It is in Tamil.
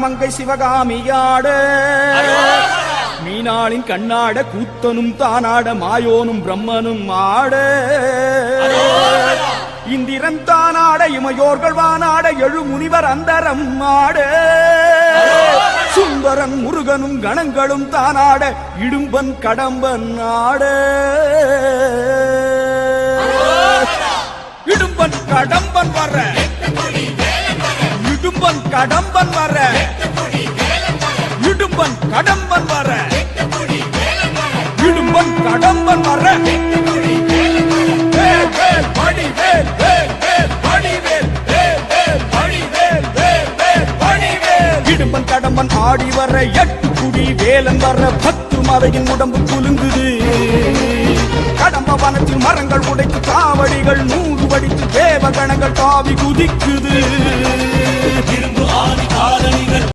மங்கை சிவகாமியாட மீனாளின் கண்ணாட கூத்தனும் தானாட மாயோனும் பிரம்மனும் ஆட இந்திரன் தானாட இமையோர்கள் வானாட எழு முனிவர் அந்தரம் ஆட சுந்தரன் முருகனும் கணங்களும் தானாட இடும்பன் கடம்பன் ஆட இடும்பன் கடம்பன் வர இடும்பன் கடம்பன் வர இடும்பன் கடம்பன் வர இடும்பன் கடம்பன் வர வேல் வேல் வடிவேல் வேல் வேல் வடிவேல் வேல் வேல் வடிவேல் வேல் வேல் வடிவேல் இடும்பன் கடம்பன் ஆடி வர எட்டு குடி வேலன் வர 10 மலையின் உடம்பு குலுங்குது கடம்ப வனத்தில் மரங்கள் உடைத்து காவடிகள் 100 வடித்து தேவகணங்கள் தாவி குதிக்குது.